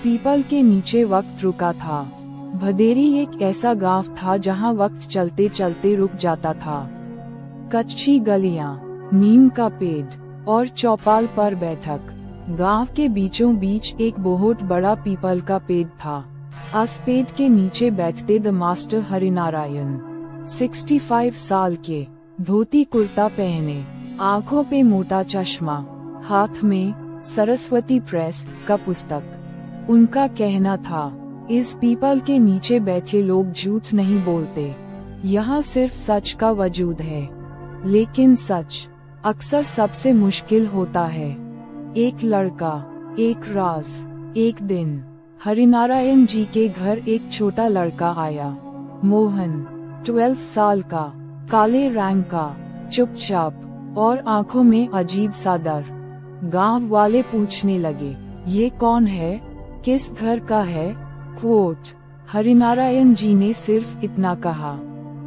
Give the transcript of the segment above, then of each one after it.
People के नीचे वक्त रुका था। भदेरी एक ऐसा गांव था जहां वक्त चलते चलते रुक जाता था। कच्ची गलियां, नीम का पेड़ और चौपाल पर बैठक। गांव के बीचों बीच एक बहुत बड़ा पीपल का पेड़ था। उस पेड़ के नीचे बैठते द मास्टर हरिनारायण, 65 साल के, धोती कुर्ता पहने, आंखों पे मोटा चश्मा, हाथ में सरस्वती प्रेस का पुस्तक। उनका कहना था, इस पीपल के नीचे बैठे लोग झूठ नहीं बोलते, यहाँ सिर्फ सच का वजूद है। लेकिन सच अक्सर सबसे मुश्किल होता है। एक लड़का, एक राज। एक दिन हरिनारायण जी के घर एक छोटा लड़का आया। मोहन, 12 साल का, काले रंग का, चुपचाप और आंखों में अजीब सा डर। गांव वाले पूछने लगे, ये कौन है, किस घर का है? क्वोट, हरिनारायण जी ने सिर्फ इतना कहा,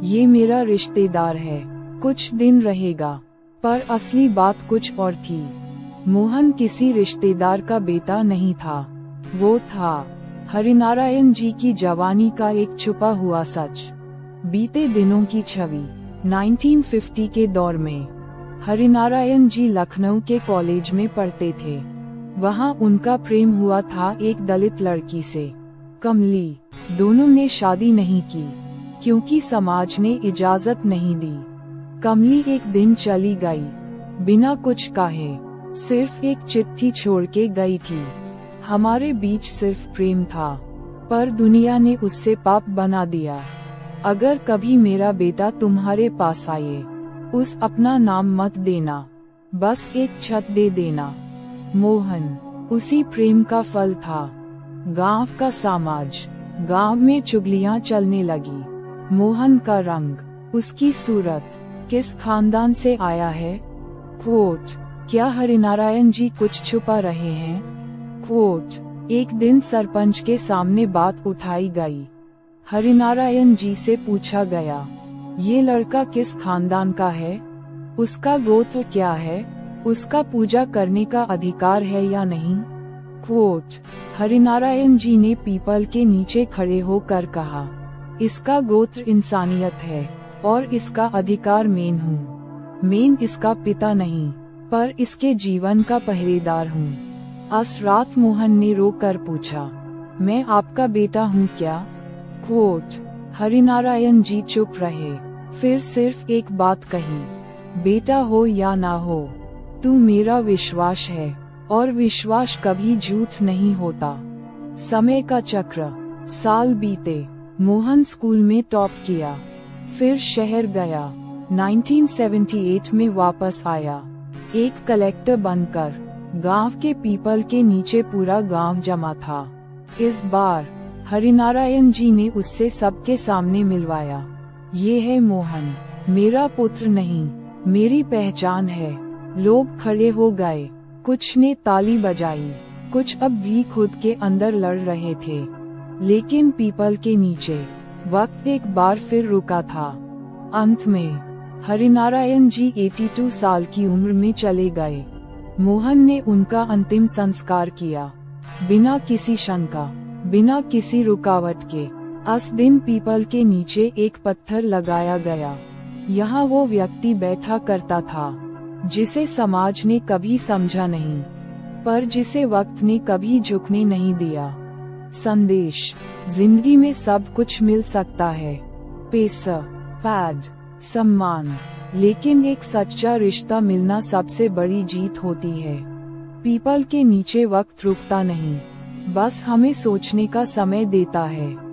ये मेरा रिश्तेदार है, कुछ दिन रहेगा। पर असली बात कुछ और थी। मोहन किसी रिश्तेदार का बेटा नहीं था, वो था हरिनारायण जी की जवानी का एक छुपा हुआ सच। बीते दिनों की छवि। 1950 के दौर में हरिनारायण जी लखनऊ के कॉलेज में पढ़ते थे। वहाँ उनका प्रेम हुआ था एक दलित लड़की से, कमली। दोनों ने शादी नहीं की क्योंकि समाज ने इजाजत नहीं दी। कमली एक दिन चली गई, बिना कुछ कहे, सिर्फ एक चिट्ठी छोड़ के गई थी। हमारे बीच सिर्फ प्रेम था, पर दुनिया ने उससे पाप बना दिया। अगर कभी मेरा बेटा तुम्हारे पास आए, उस अपना नाम मत देना, बस एक छत दे देना। मोहन उसी प्रेम का फल था। गांव का समाज, गांव में चुगलियां चलने लगी। मोहन का रंग, उसकी सूरत, किस खानदान से आया है? क्वोट, क्या हरिनारायण जी कुछ छुपा रहे हैं? क्वोट, एक दिन सरपंच के सामने बात उठाई गई। हरिनारायण जी से पूछा गया, ये लड़का किस खानदान का है? उसका गोत्र क्या है? उसका पूजा करने का अधिकार है या नहीं? क्वोट, हरिनारायण जी ने पीपल के नीचे खड़े होकर कहा, इसका गोत्र इंसानियत है और इसका अधिकार मैं हूँ। मैं इसका पिता नहीं, पर इसके जीवन का पहरेदार हूँ। उस रात मोहन ने रो कर पूछा, मैं आपका बेटा हूँ क्या? क्वोट, हरिनारायण जी चुप रहे, फिर सिर्फ एक बात कही, बेटा हो या ना हो, तू मेरा विश्वास है और विश्वास कभी झूठ नहीं होता। समय का चक्र, साल बीते। मोहन स्कूल में टॉप किया, फिर शहर गया। 1978 में वापस आया, एक कलेक्टर बनकर। गांव के पीपल के नीचे पूरा गांव जमा था। इस बार हरिनारायण जी ने उससे सबके सामने मिलवाया। ये है मोहन, मेरा पुत्र नहीं, मेरी पहचान है। लोग खड़े हो गए, कुछ ने ताली बजाई, कुछ अब भी खुद के अंदर लड़ रहे थे। लेकिन पीपल के नीचे वक्त एक बार फिर रुका था। अंत में हरिनारायण जी 82 साल की उम्र में चले गए। मोहन ने उनका अंतिम संस्कार किया, बिना किसी शंका, बिना किसी रुकावट के। उस दिन पीपल के नीचे एक पत्थर लगाया गया। यहाँ वो व्यक्ति बैठा करता था जिसे समाज ने कभी समझा नहीं, पर जिसे वक्त ने कभी झुकने नहीं दिया। संदेश, जिंदगी में सब कुछ मिल सकता है, पैसा, पद, सम्मान, लेकिन एक सच्चा रिश्ता मिलना सबसे बड़ी जीत होती है। पीपल के नीचे वक्त रुकता नहीं, बस हमें सोचने का समय देता है।